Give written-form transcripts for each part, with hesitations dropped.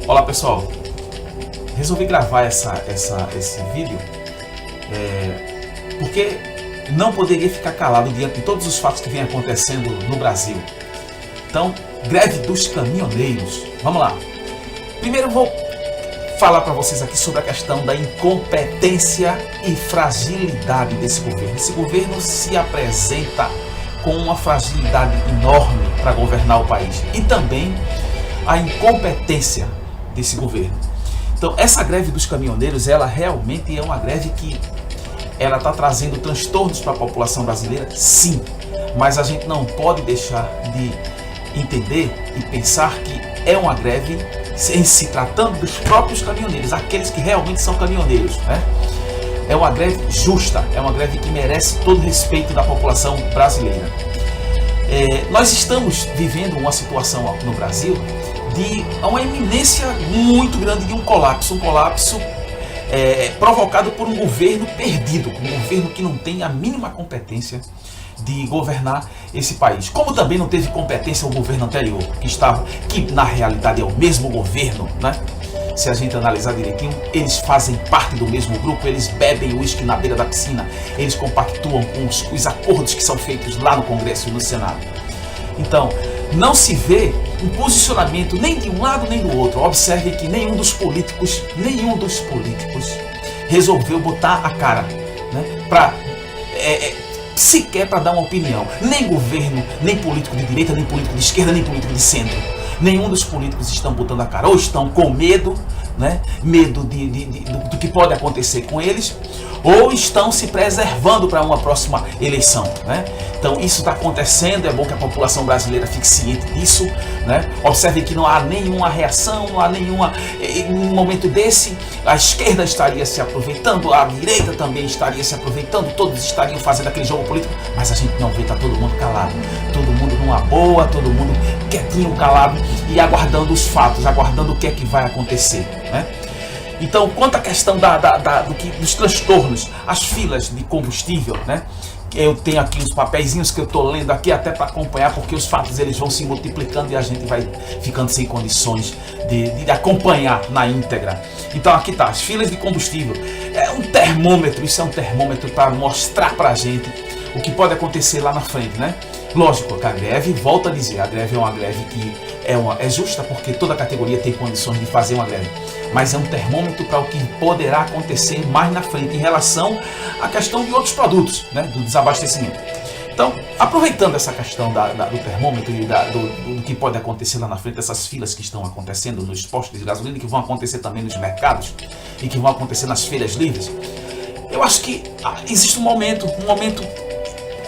Olá pessoal, resolvi gravar esse vídeo porque não poderia ficar calado diante de todos os fatos que vêm acontecendo no Brasil. Então, greve dos caminhoneiros. Vamos lá. Primeiro eu vou falar para vocês aqui sobre a questão da incompetência e fragilidade desse governo. Esse governo se apresenta com uma fragilidade enorme para governar o país e também a incompetência desse governo. Então, essa greve dos caminhoneiros, ela realmente é uma greve que ela está trazendo transtornos para a população brasileira, sim, mas a gente não pode deixar de entender e pensar que é uma greve em se tratando dos próprios caminhoneiros, aqueles que realmente são caminhoneiros, né? É uma greve justa, é uma greve que merece todo o respeito da população brasileira. Nós estamos vivendo uma situação no Brasil de uma iminência muito grande de um colapso provocado por um governo perdido, um governo que não tem a mínima competência de governar esse país. Como também não teve competência o governo anterior, que na realidade é o mesmo governo, né? Se a gente analisar direitinho, eles fazem parte do mesmo grupo, eles bebem uísque na beira da piscina, eles compactuam com os acordos que são feitos lá no Congresso e no Senado. Então, não se vê um posicionamento nem de um lado nem do outro. Observe que nenhum dos políticos resolveu botar a cara, né, sequer para dar uma opinião. Nem governo, nem político de direita, nem político de esquerda, nem político de centro. Nenhum dos políticos estão botando a cara, ou estão com medo, né? Medo do que pode acontecer com eles, ou estão se preservando para uma próxima eleição, né? Então isso está acontecendo, é bom que a população brasileira fique ciente disso, né? Observe que não há nenhuma reação, não há nenhuma... Em um momento desse, a esquerda estaria se aproveitando, a direita também estaria se aproveitando, todos estariam fazendo aquele jogo político, mas a gente não vê, está todo mundo calado, todo mundo numa boa, todo mundo quietinho, calado e aguardando os fatos, aguardando o que é que vai acontecer, né? Então, quanto à questão dos transtornos, as filas de combustível, né? Eu tenho aqui uns papeizinhos que eu estou lendo aqui até para acompanhar, porque os fatos eles vão se multiplicando e a gente vai ficando sem condições de acompanhar na íntegra. Então aqui tá, as filas de combustível. É um termômetro, isso é um termômetro para mostrar para a gente o que pode acontecer lá na frente, né? Lógico que a greve, volto a dizer, a greve é uma greve que é justa, porque toda categoria tem condições de fazer uma greve, mas é um termômetro para o que poderá acontecer mais na frente em relação à questão de outros produtos, né, do desabastecimento. Então, aproveitando essa questão do termômetro e do que pode acontecer lá na frente, dessas filas que estão acontecendo nos postos de gasolina, que vão acontecer também nos mercados e que vão acontecer nas feiras livres, eu acho que existe um momento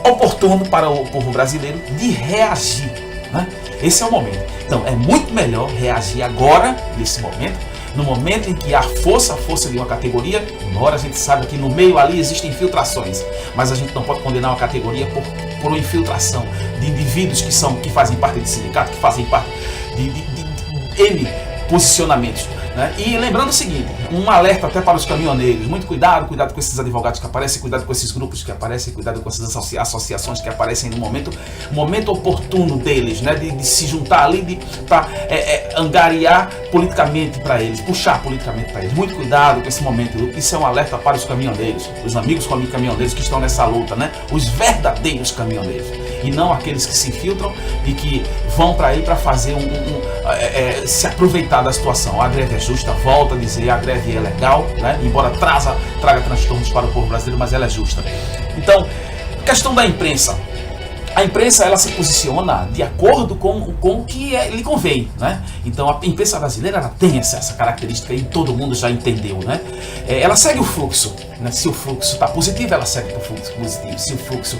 oportuno para o povo brasileiro de reagir, né? Esse é o momento. Então é muito melhor reagir agora, nesse momento, no momento em que há força de uma categoria. Embora a gente saiba que no meio ali existem infiltrações, mas a gente não pode condenar uma categoria por uma infiltração de indivíduos que fazem parte de sindicato, que fazem parte de N posicionamentos, né? E lembrando o seguinte, um alerta até para os caminhoneiros: muito cuidado com esses advogados que aparecem, cuidado com esses grupos que aparecem, cuidado com essas associações que aparecem no momento oportuno deles, né? De se juntar ali, para angariar politicamente para eles, puxar politicamente para eles. Muito cuidado com esse momento. Isso é um alerta para os caminhoneiros, os amigos caminhoneiros que estão nessa luta, né? Os verdadeiros caminhoneiros, e não aqueles que se infiltram e que vão para aí para fazer se aproveitar da situação. A greve é justa, volto a dizer, a greve é legal, né? Embora traga transtornos para o povo brasileiro, mas ela é justa. Então, questão da imprensa. A imprensa, ela se posiciona de acordo com o que lhe convém, né? Então a imprensa brasileira, ela tem essa característica e todo mundo já entendeu, né? Ela segue o fluxo, né? Se o fluxo está positivo, ela segue para o fluxo positivo. Se o fluxo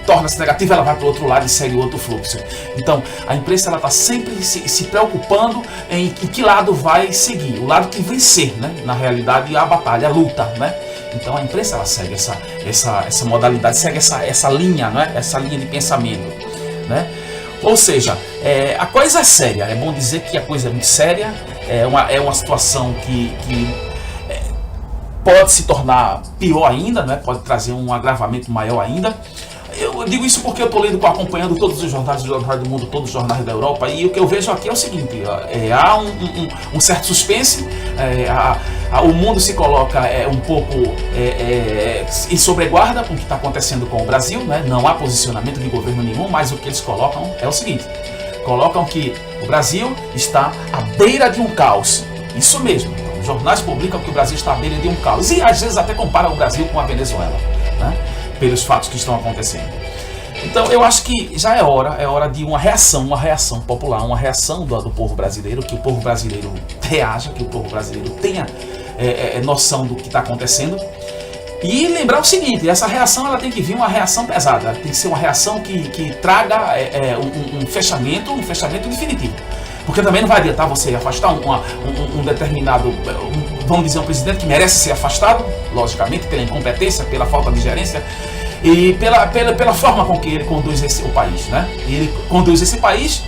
torna-se negativo, ela vai para o outro lado e segue o outro fluxo. Então a imprensa, ela está sempre se preocupando em que lado vai seguir, o lado que vencer, né? Na realidade, a batalha, a luta, né? Então a imprensa, ela segue essa modalidade, segue essa linha, né? Essa linha de pensamento, né? Ou seja, a coisa é séria. É bom dizer que a coisa é muito séria. É uma situação que pode se tornar pior ainda, né? Pode trazer um agravamento maior ainda. Eu digo isso porque eu estou lendo, acompanhando todos os jornais do mundo, todos os jornais da Europa, e o que eu vejo aqui é o seguinte: há um certo suspense, o mundo se coloca um pouco em sobreguarda com o que está acontecendo com o Brasil, né? Não há posicionamento de governo nenhum, mas o que eles colocam é o seguinte: colocam que o Brasil está à beira de um caos. Isso mesmo, então, os jornais publicam que o Brasil está à beira de um caos, e às vezes até comparam o Brasil com a Venezuela, né? Pelos fatos que estão acontecendo. Então eu acho que já é hora de uma reação popular, uma reação do povo brasileiro, que o povo brasileiro reaja, que o povo brasileiro tenha noção do que está acontecendo. E lembrar o seguinte: essa reação ela tem que vir uma reação pesada, tem que ser uma reação que traga um fechamento definitivo. Porque também não vai adiantar você afastar um determinado, vamos dizer, um presidente que merece ser afastado, logicamente, pela incompetência, pela falta de gerência e pela forma com que ele conduz o país, né? Ele conduz esse país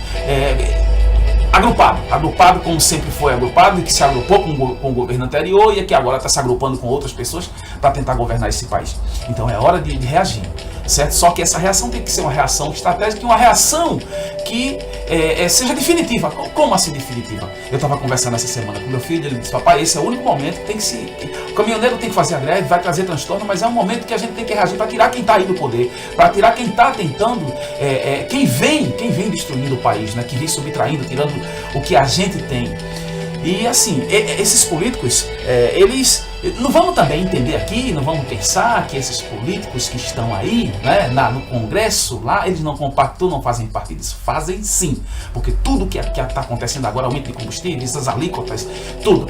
agrupado como sempre foi agrupado, e que se agrupou com o governo anterior e que agora está se agrupando com outras pessoas para tentar governar esse país. Então é hora de reagir, certo? Só que essa reação tem que ser uma reação estratégica, uma reação que seja definitiva. Como assim definitiva? Eu estava conversando essa semana com meu filho, ele disse: papai, esse é o único momento que tem que se... O caminhoneiro tem que fazer a greve, vai trazer transtorno, mas é um momento que a gente tem que reagir para tirar quem está aí do poder, para tirar quem está tentando, quem vem destruindo o país, né? Que vem subtraindo, tirando o que a gente tem. E assim, esses políticos, eles não vamos também entender aqui, não vamos pensar que esses políticos que estão aí, né, no Congresso, lá, eles não compactam, não fazem parte disso. Fazem sim, porque tudo que está acontecendo agora, aumento de combustíveis, as alíquotas,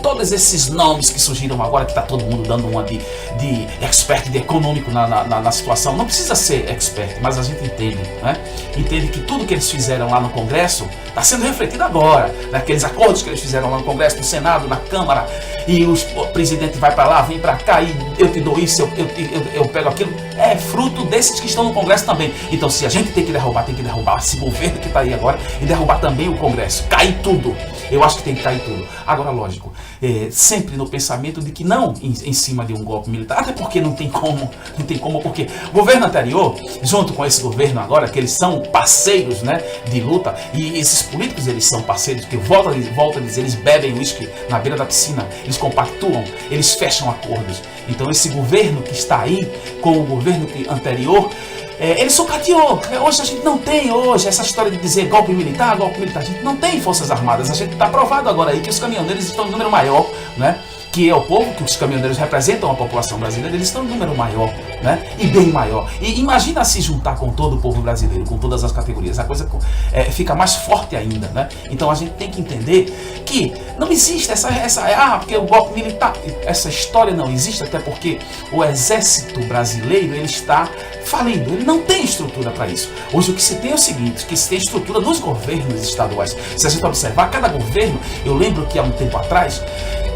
todos esses nomes que surgiram agora, que está todo mundo dando uma de expert, de econômico na situação, não precisa ser expert, mas a gente entende, né? Entende que tudo que eles fizeram lá no Congresso está sendo refletido agora, naqueles acordos que eles fizeram lá no Congresso, no Senado, na Câmara, e o presidente vai para lá, vem para cá, e eu te dou isso, eu pego aquilo. É fruto desses que estão no Congresso também. Então, se a gente tem que derrubar esse governo que está aí agora, e derrubar também o Congresso, cair tudo. Eu acho que tem que cair tudo. Agora, lógico, sempre no pensamento de que não em cima de um golpe militar, até porque não tem como, porque o governo anterior, junto com esse governo agora, que eles são parceiros, né, de luta, e esses políticos, eles são parceiros, porque volta a dizer, eles bebem uísque na beira da piscina, eles compactuam, eles fecham acordos. Então esse governo que está aí, com o governo anterior, ele sucateou. Hoje a gente não tem essa história de dizer golpe militar, a gente não tem forças armadas. A gente está provado agora aí que os caminhoneiros estão em número maior, né? Que é o povo, que os caminhoneiros representam a população brasileira, eles estão em número maior, né? E bem maior. E imagina se juntar com todo o povo brasileiro, com todas as categorias, a coisa fica mais forte ainda, né? Então a gente tem que entender que não existe porque o golpe militar, essa história não existe, até porque o exército brasileiro, ele está falindo, ele não tem estrutura para isso. Hoje o que se tem é o seguinte, que se tem estrutura nos governos estaduais. Se a gente observar, cada governo, eu lembro que há um tempo atrás,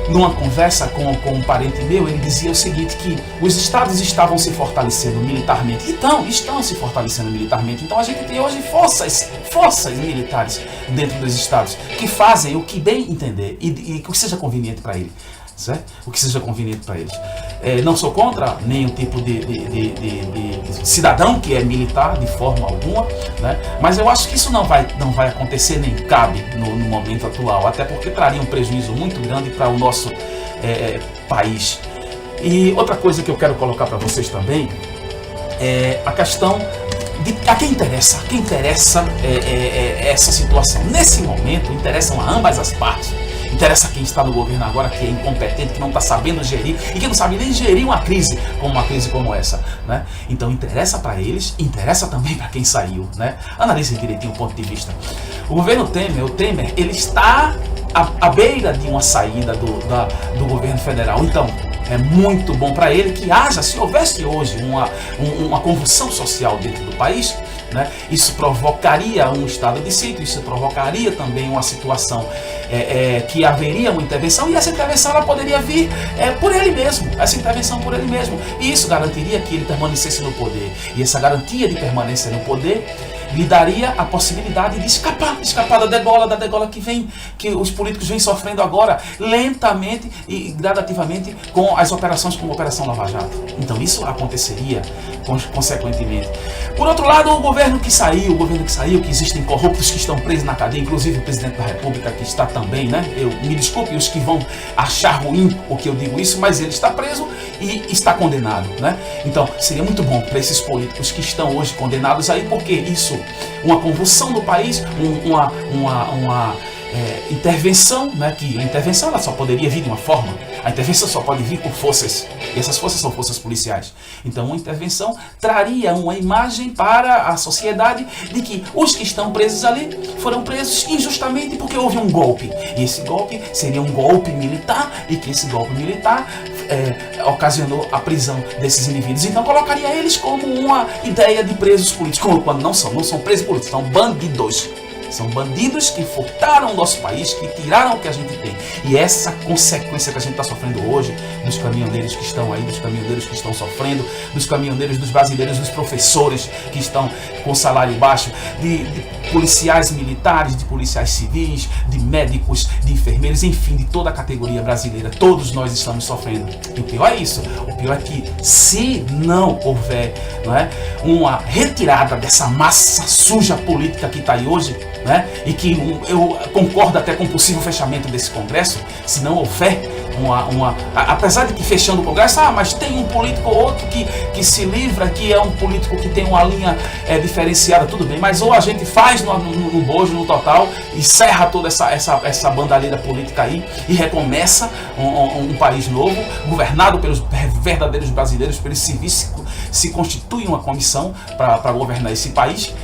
numa conversa com um parente meu, ele dizia o seguinte, que os estados estavam se fortalecendo militarmente. Então, estão se fortalecendo militarmente. Então a gente tem hoje forças militares dentro dos estados que fazem o que bem entender e o que seja conveniente para ele. Certo? O que seja conveniente para eles. Não sou contra nenhum tipo de cidadão que é militar de forma alguma, né? Mas eu acho que isso não vai acontecer, nem cabe no momento atual, até porque traria um prejuízo muito grande para o nosso país. E outra coisa que eu quero colocar para vocês também é a questão a quem interessa essa situação. Nesse momento, interessam a ambas as partes. Interessa quem está no governo agora, que é incompetente, que não está sabendo gerir e que não sabe nem gerir uma crise como essa, né? Então interessa para eles, interessa também para quem saiu, né? Analise direitinho o ponto de vista. O governo Temer, ele está à beira de uma saída do governo federal. Então é muito bom para ele que se houvesse hoje uma convulsão social dentro do país, né? Isso provocaria um estado de sítio, isso provocaria também uma situação que haveria uma intervenção, e essa intervenção ela poderia vir por ele mesmo, e isso garantiria que ele permanecesse no poder, e essa garantia de permanência no poder lhe daria a possibilidade de escapar da degola que os políticos vêm sofrendo agora, lentamente e gradativamente, com as operações como a Operação Lava Jato. Então isso aconteceria consequentemente. Por outro lado, o governo que saiu, que existem corruptos que estão presos na cadeia, inclusive o presidente da República, que está também, né? Me desculpe os que vão achar ruim o que eu digo isso, mas ele está preso e está condenado, né? Então seria muito bom para esses políticos que estão hoje condenados aí, porque isso, uma convulsão no país, uma intervenção, né? Que a intervenção ela só poderia vir de uma forma. A intervenção só pode vir por forças, e essas forças são forças policiais. Então uma intervenção traria uma imagem para a sociedade de que os que estão presos ali foram presos injustamente porque houve um golpe. E esse golpe seria um golpe militar, e que esse golpe militar ocasionou a prisão desses indivíduos. Então colocaria eles como uma ideia de presos políticos, quando não são presos políticos, são bandidos. São bandidos que furtaram o nosso país, que tiraram o que a gente tem. E essa consequência que a gente está sofrendo hoje, dos caminhoneiros que estão aí, dos caminhoneiros que estão sofrendo, dos caminhoneiros, dos brasileiros, dos professores que estão com salário baixo, de policiais militares, de policiais civis, de médicos, de enfermeiros, enfim, de toda a categoria brasileira. Todos nós estamos sofrendo. E o pior é isso. O pior é que se não houver, não é, uma retirada dessa massa suja política que está aí hoje, né, e que eu concordo até com o possível fechamento desse Congresso, se não houver apesar de que fechando o Congresso, mas tem um político ou outro que se livra, que é um político que tem uma linha diferenciada, tudo bem, mas ou a gente faz no bojo, no total, encerra toda essa bandalheira política aí e recomeça um país novo, governado pelos verdadeiros brasileiros, pelos civis, se constitui uma comissão para governar esse país,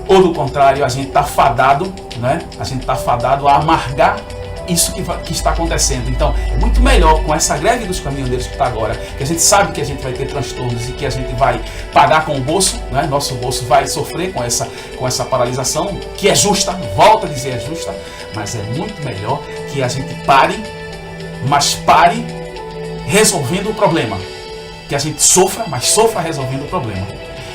ou do contrário, a gente está fadado, né? A gente está fadado a amargar isso que está acontecendo. Então é muito melhor, com essa greve dos caminhoneiros que está agora, que a gente sabe que a gente vai ter transtornos e que a gente vai pagar com o bolso, né? Nosso bolso vai sofrer com essa paralisação, que é justa, volto a dizer, é justa, mas é muito melhor que a gente pare, mas pare resolvendo o problema, que a gente sofra, mas sofra resolvendo o problema.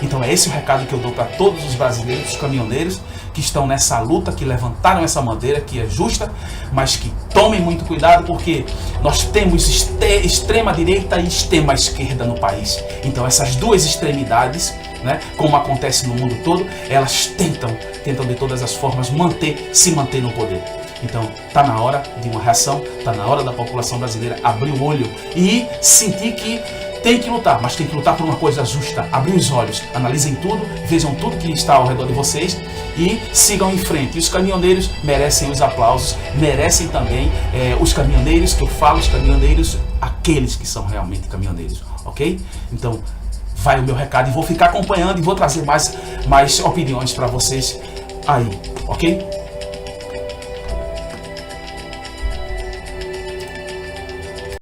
Então é esse o recado que eu dou para todos os brasileiros, os caminhoneiros que estão nessa luta, que levantaram essa bandeira, que é justa, mas que tomem muito cuidado, porque nós temos extrema direita e extrema esquerda no país. Então essas duas extremidades, né, como acontece no mundo todo, elas tentam de todas as formas se manter no poder. Então está na hora de uma reação, está na hora da população brasileira abrir o olho e sentir que tem que lutar, mas tem que lutar por uma coisa justa. Abrir os olhos, analisem tudo, vejam tudo que está ao redor de vocês e sigam em frente. E os caminhoneiros merecem os aplausos, merecem também os caminhoneiros, que eu falo, os caminhoneiros, aqueles que são realmente caminhoneiros, ok? Então vai o meu recado e vou ficar acompanhando e vou trazer mais opiniões para vocês aí, ok?